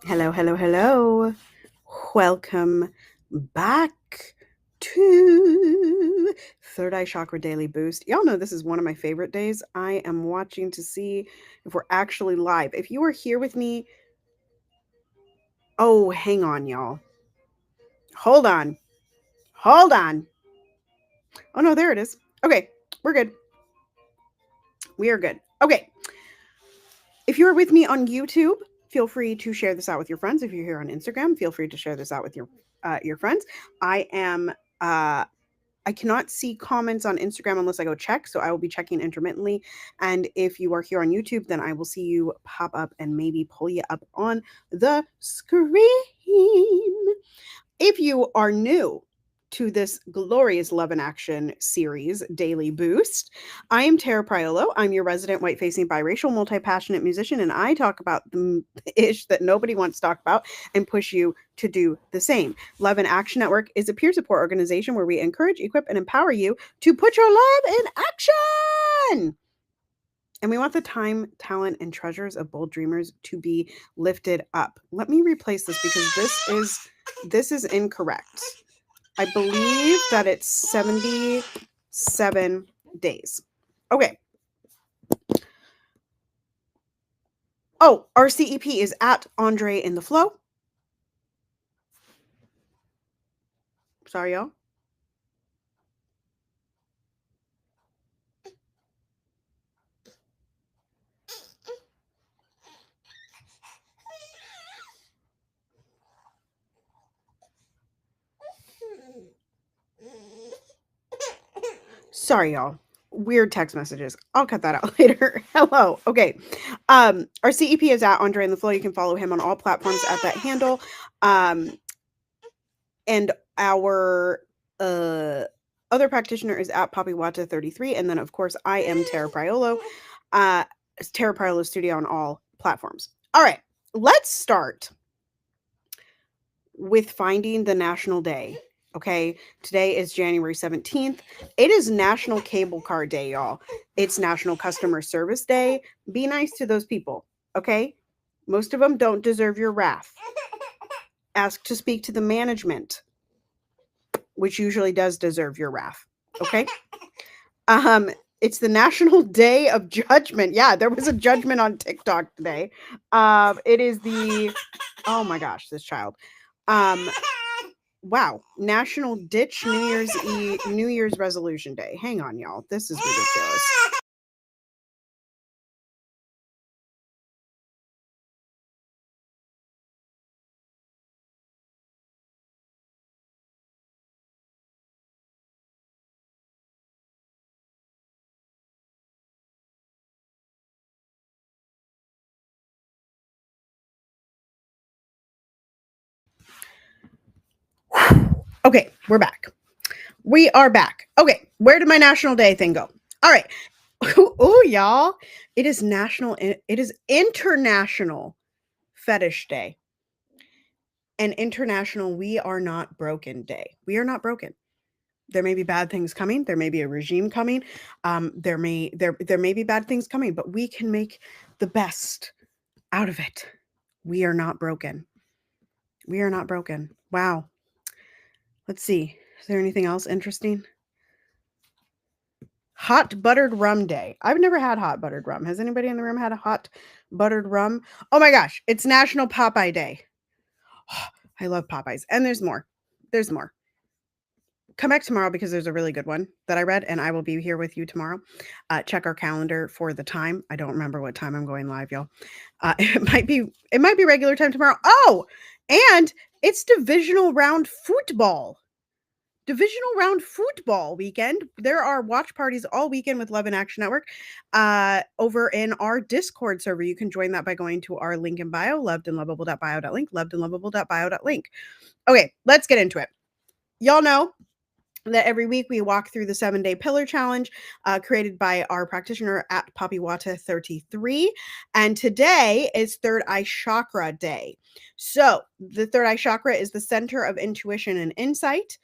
Hello, hello, hello. Welcome back to Third Eye Chakra Daily Boost. Y'all know this is one of my favorite days. I am watching to see if we're actually live. If you are here with me, oh, hang on, y'all. Hold on. Hold on. Oh, no, there it is. Okay, we're good. We are good. Okay. If you're with me on YouTube, feel free to share this out with your friends. If you're here on Instagram, feel free to share this out with your friends. I am I cannot see comments on Instagram unless I go check, so I will be checking intermittently. And if you are here on YouTube, then I will see you pop up and maybe pull you up on the screen. If you are new to this glorious Love in Action series, Daily Boost, I am Tara Priolo. I'm your resident white facing biracial, multi passionate musician, and I talk about the ish that nobody wants to talk about and push you to do the same. Love in Action Network is a peer support organization where we encourage, equip, and empower you to put your love in action. And we want the time, talent, and treasures of bold dreamers to be lifted up. Let me replace this because this is incorrect. I believe that it's 77 days. Okay. Oh, our CEP is at Andre in the Flow. Sorry, y'all. Sorry, y'all. Weird text messages. I'll cut that out later. Hello. Okay. Our CEP is at Andre in the Flow. You can follow him on all platforms at that handle. And our other practitioner is at Poppywata33. And then, of course, I am Tara Priolo. Tara Priolo Studio on all platforms. All right. Let's start with finding the national day. Okay, today is January 17th. It is National Cable Car Day, y'all. It's National Customer Service Day. Be nice to those people, okay? Most of them don't deserve your wrath. Ask to speak to the management, which usually does deserve your wrath, okay? It's the National Day of Judgment. Yeah, there was a judgment on TikTok today. It is the oh my gosh, this child. Wow, National Ditch New Year's Resolution Day. Hang on, y'all. This is ridiculous. Okay, we're back. We are back. Okay, where did my National Day thing go? All right. Oh, y'all. It is International Fetish Day and International We Are Not Broken Day. We are not broken. There may be bad things coming. There may be a regime coming. There may be bad things coming, but we can make the best out of it. We are not broken. We are not broken. Wow. Let's see. Is there anything else interesting? Hot buttered rum day. I've never had hot buttered rum. Has anybody in the room had a hot buttered rum? Oh my gosh, it's National Popeye Day. I love Popeyes. And there's more. There's more. Come back tomorrow because there's a really good one that I read, and I will be here with you tomorrow. Check our calendar for the time. I don't remember what time I'm going live, y'all. It might be regular time tomorrow. Oh, and it's divisional round football. Divisional round football weekend. There are watch parties all weekend with Love in Action Network over in our Discord server. You can join that by going to our link in bio, lovedandlovable.bio.link, lovedandlovable.bio.link. Okay, let's get into it. Y'all know that every week we walk through the 7-day pillar challenge created by our practitioner at Poppywata33. And today is Third Eye Chakra Day. So the third eye chakra is the center of intuition and insight.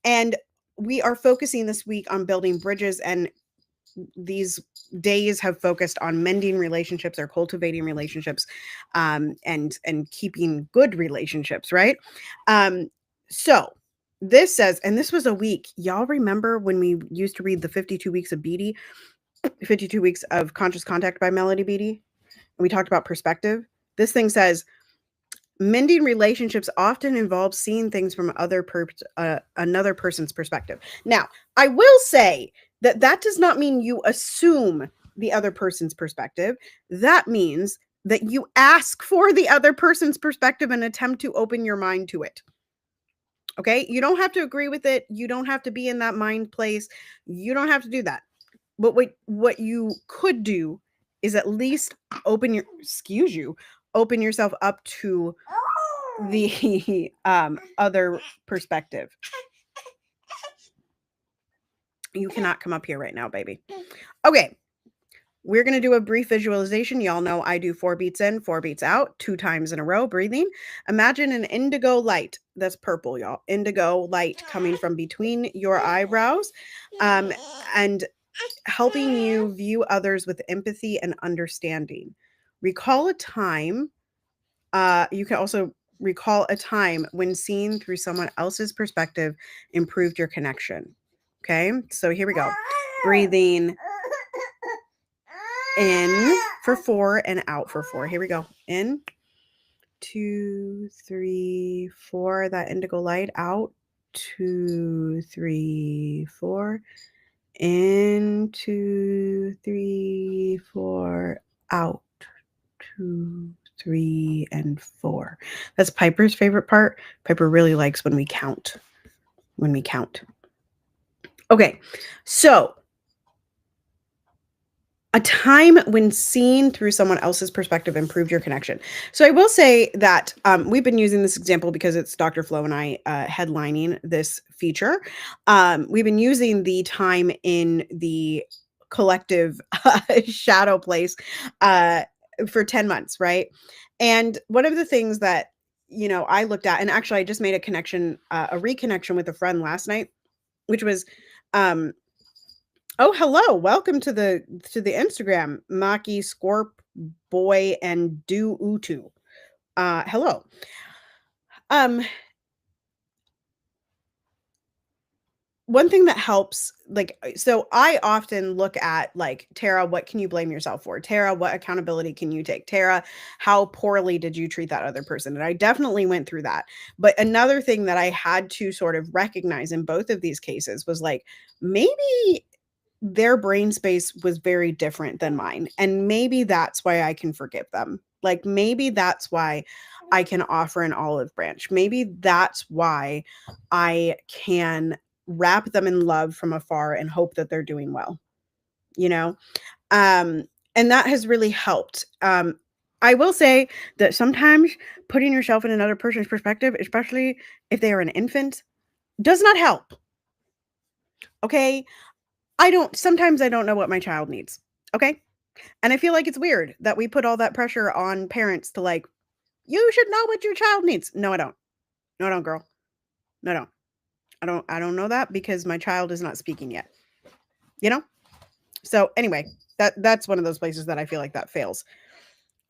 And we are focusing this week on building bridges and these days have focused on mending relationships or cultivating relationships, and keeping good relationships, right? So this says, and this was a week. Y'all remember when we used to read the 52 Weeks of Beatty, 52 Weeks of Conscious Contact by Melody Beatty? And we talked about perspective. This thing says, mending relationships often involves seeing things from another person's perspective. Now, I will say that does not mean you assume the other person's perspective. That means that you ask for the other person's perspective and attempt to open your mind to it. Okay? You don't have to agree with it. You don't have to be in that mind place. You don't have to do that. But what you could do is at least open yourself up to the other perspective. You cannot come up here right now, baby. Okay. We're going to do a brief visualization. Y'all know I do 4 beats in, 4 beats out, 2 times in a row, breathing. Imagine an indigo light. That's purple, y'all. Indigo light coming from between your eyebrows, and helping you view others with empathy and understanding. Recall a time. You can also recall a time when seeing through someone else's perspective improved your connection. Okay, so here we go. Breathing in for 4 and out for 4. Here we go. In, 2, 3, 4. That indigo light. Out, 2, 3, 4. In, 2, 3, 4. Out, 2, 3, and 4. That's Piper's favorite part. Piper really likes when we count. Okay, so a time when seeing through someone else's perspective improved your connection. So I will say that we've been using this example because it's Dr. Flo and I headlining this feature. We've been using the time in the collective shadow place for 10 months, right? And one of the things that, I looked at, and actually I just made a reconnection with a friend last night, which was, oh, hello. Welcome to the Instagram, Maki, Scorp, Boy, and Do Utu. Hello. One thing that helps, so I often look at, Tara, what can you blame yourself for? Tara, what accountability can you take? Tara, how poorly did you treat that other person? And I definitely went through that. But another thing that I had to sort of recognize in both of these cases was maybe their brain space was very different than mine. And maybe that's why I can forgive them. Maybe that's why I can offer an olive branch. Maybe that's why I can wrap them in love from afar and hope that they're doing well, and that has really helped. I will say that sometimes putting yourself in another person's perspective, especially if they are an infant, does not help. Okay. Sometimes I don't know what my child needs. Okay. And I feel like it's weird that we put all that pressure on parents to you should know what your child needs. No, I don't. No, I don't, girl. No, I don't. I don't know that because my child is not speaking yet. So anyway, that's one of those places that I feel like that fails.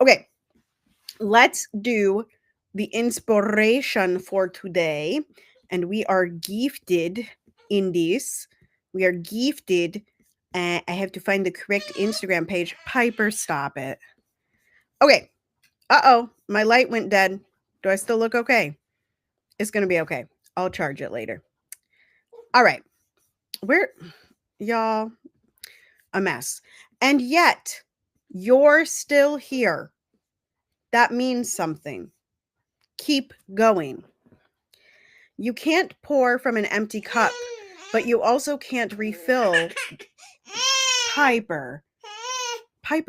Okay. Let's do the inspiration for today. And we are gifted in this. We are gifted. I have to find the correct Instagram page. Piper, stop it. Okay. Uh-oh. My light went dead. Do I still look okay? It's going to be okay. I'll charge it later. All right. Y'all, a mess. And yet, you're still here. That means something. Keep going. You can't pour from an empty cup, but you also can't refill. Piper,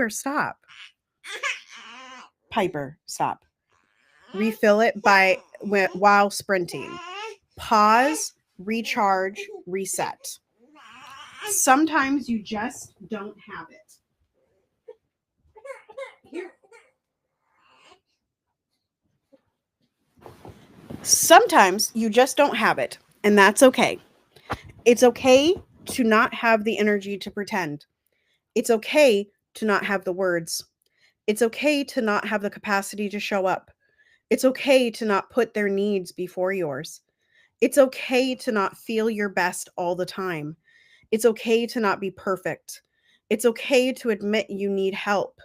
stop. Piper, stop. Refill it while sprinting. Pause, recharge, reset. Sometimes you just don't have it. Here. Sometimes you just don't have it, and that's okay. It's okay to not have the energy to pretend. It's okay to not have the words. It's okay to not have the capacity to show up. It's okay to not put their needs before yours. It's okay to not feel your best all the time. It's okay to not be perfect. It's okay to admit you need help.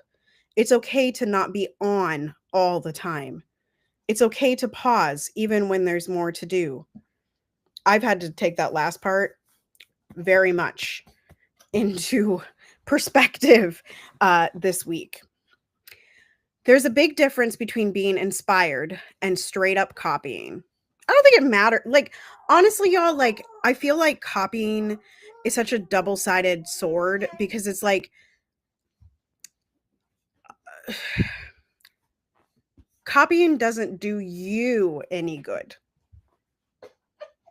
It's okay to not be on all the time. It's okay to pause even when there's more to do. I've had to take that last part very much into perspective this week. There's a big difference between being inspired and straight up copying. I don't think it matters. Like, honestly, y'all, like, I feel like copying is such a double sided sword because it's like, copying doesn't do you any good,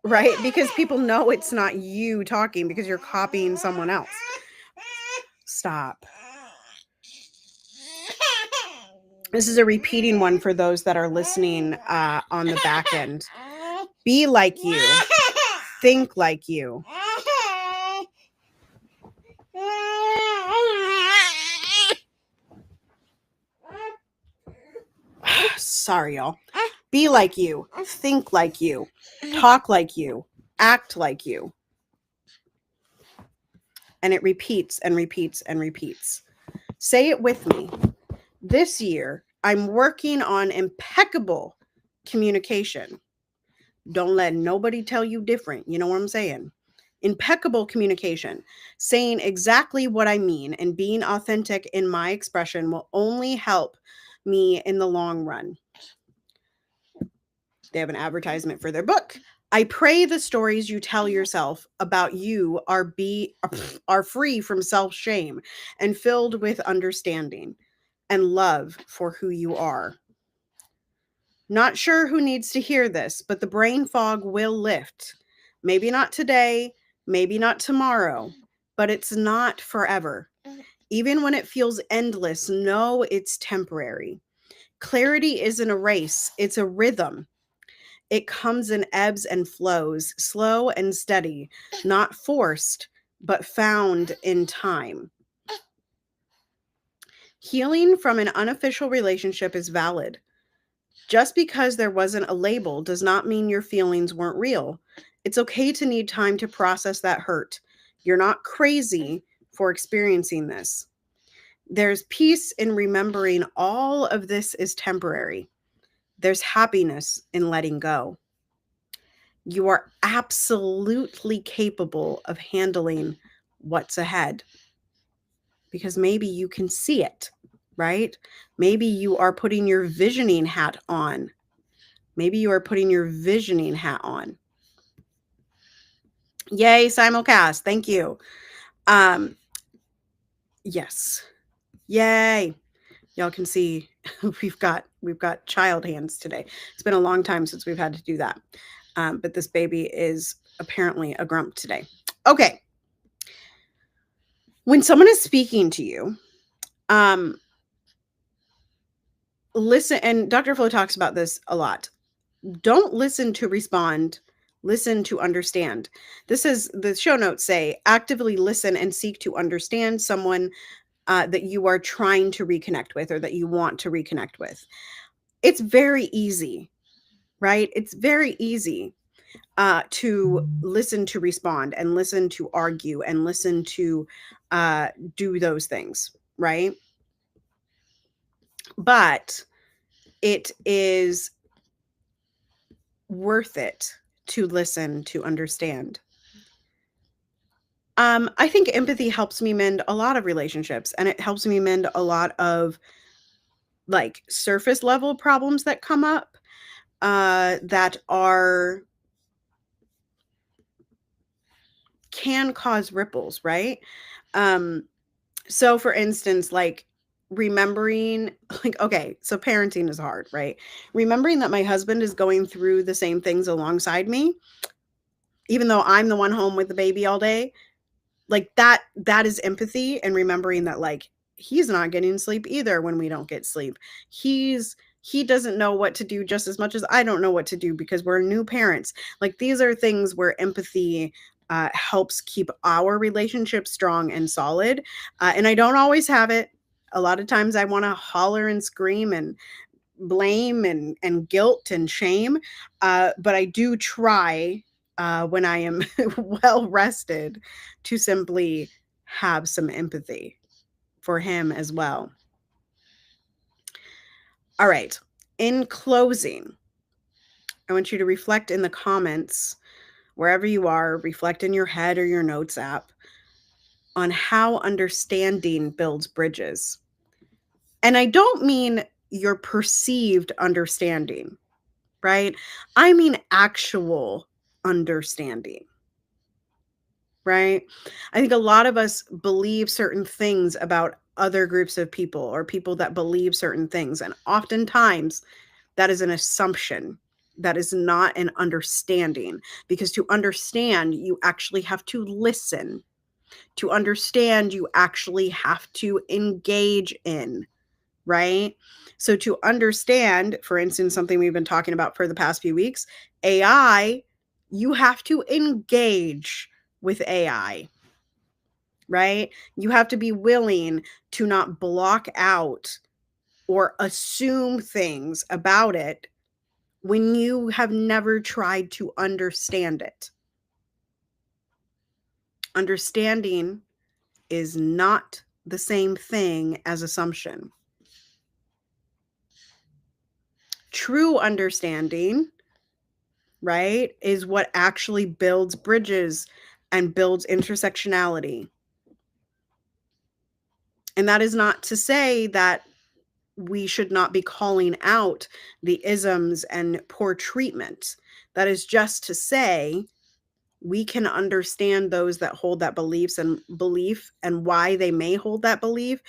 right? Because people know it's not you talking because you're copying someone else. Stop. This is a repeating one for those that are listening on the back end. Be like you. Think like you. Sorry, y'all. Be like you. Think like you. Talk like you. Act like you. And it repeats and repeats and repeats. Say it with me. This year, I'm working on impeccable communication. Don't let nobody tell you different. You know what I'm saying? Impeccable communication. Saying exactly what I mean and being authentic in my expression will only help me in the long run. They have an advertisement for their book. I pray the stories you tell yourself about you are free from self-shame and filled with understanding and love for who you are. Not sure who needs to hear this, but the brain fog will lift. Maybe not today, maybe not tomorrow, but it's not forever. Even when it feels endless, know it's temporary. Clarity isn't a race, it's a rhythm. It comes in ebbs and flows, slow and steady, not forced, but found in time. Healing from an unofficial relationship is valid. Just because there wasn't a label does not mean your feelings weren't real. It's okay to need time to process that hurt. You're not crazy for experiencing this. There's peace in remembering all of this is temporary. There's happiness in letting go. You are absolutely capable of handling what's ahead because maybe you can see it, right? Maybe you are putting your visioning hat on. Maybe you are putting your visioning hat on. Yay, simulcast. Thank you. Yes. Yay. Y'all can see we've got child hands today. It's been a long time since we've had to do that. But this baby is apparently a grump today. Okay. When someone is speaking to you, listen, and Dr. Flo talks about this a lot. Don't listen to respond, listen to understand. This is the show notes say actively listen and seek to understand someone that you are trying to reconnect with or that you want to reconnect with. It's very easy, right? It's very easy to listen to respond and listen to argue and listen to do those things, right? But it is worth it to listen to understand. I think empathy helps me mend a lot of relationships, and it helps me mend a lot of like surface level problems that come up that can cause ripples, right? So for instance, like remembering like, okay, so parenting is hard, right? Remembering that my husband is going through the same things alongside me, even though I'm the one home with the baby all day, like that is empathy, and remembering that like he's not getting sleep either when we don't get sleep. He doesn't know what to do just as much as I don't know what to do because we're new parents. Like these are things where empathy helps keep our relationship strong and solid. And I don't always have it. A lot of times I want to holler and scream and blame and guilt and shame. But I do try when I am well rested to simply have some empathy for him as well. All right. In closing, I want you to reflect in the comments, wherever you are, reflect in your head or your notes app on how understanding builds bridges. And I don't mean your perceived understanding, right? I mean actual understanding, right? I think a lot of us believe certain things about other groups of people or people that believe certain things. And oftentimes that is an assumption. That is not an understanding, because to understand, you actually have to listen. To understand, you actually have to engage in, right? So to understand, for instance, something we've been talking about for the past few weeks, AI, you have to engage with AI, right? You have to be willing to not block out or assume things about it when you have never tried to understand it. Understanding is not the same thing as assumption. True understanding, right, is what actually builds bridges and builds intersectionality. And that is not to say that we should not be calling out the isms and poor treatment. That is just to say we can understand those that hold that belief and why they may hold that belief.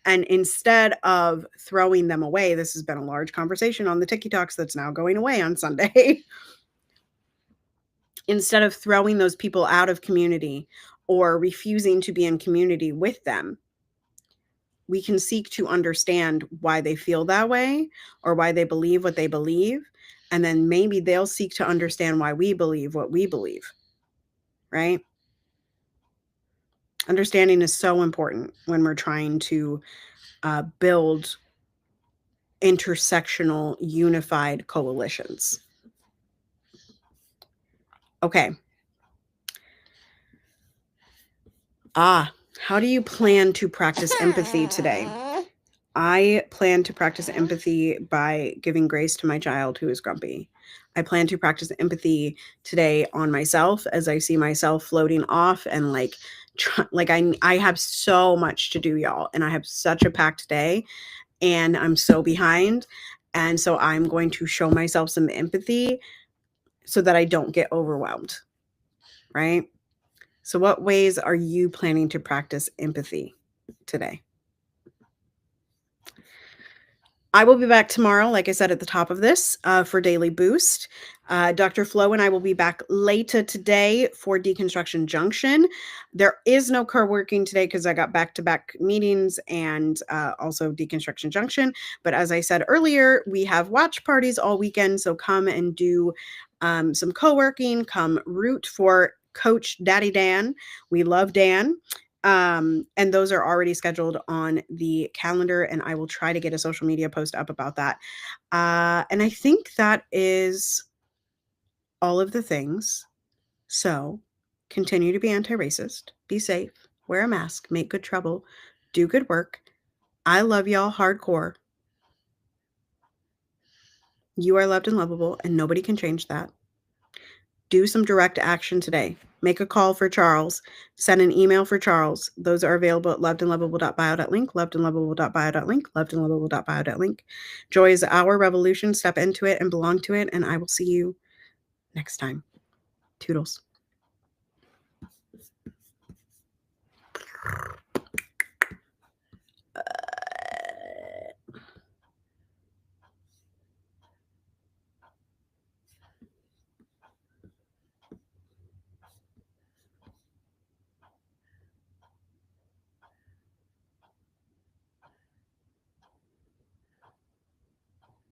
And instead of throwing them away, this has been a large conversation on the Tiki Talks that's now going away on Sunday. Instead of throwing those people out of community or refusing to be in community with them, we can seek to understand why they feel that way or why they believe what they believe. And then maybe they'll seek to understand why we believe what we believe, right? Understanding is so important when we're trying to build intersectional unified coalitions. Okay. How do you plan to practice empathy today? I plan to practice empathy by giving grace to my child who is grumpy. I plan to practice empathy today on myself as I see myself floating off and like I have so much to do, y'all, and I have such a packed day and I'm so behind. And so I'm going to show myself some empathy so that I don't get overwhelmed, right? So what ways are you planning to practice empathy today? I will be back tomorrow, like I said at the top of this, for Daily Boost. Dr. Flo and I will be back later today for Deconstruction Junction. There is no co-working today because I got back-to-back meetings and also Deconstruction Junction. But as I said earlier, we have watch parties all weekend, so come and do some co-working. Come root for Coach Daddy Dan. We love Dan. And those are already scheduled on the calendar, and I will try to get a social media post up about that. And I think that is all of the things. So continue to be anti-racist, be safe, wear a mask, make good trouble, do good work. I love y'all hardcore. You are loved and lovable, and nobody can change that. Do some direct action today. Make a call for Charles. Send an email for Charles. Those are available at lovedandlovable.bio.link, lovedandlovable.bio.link, lovedandlovable.bio.link. Joy is our revolution. Step into it and belong to it, and I will see you next time. Toodles.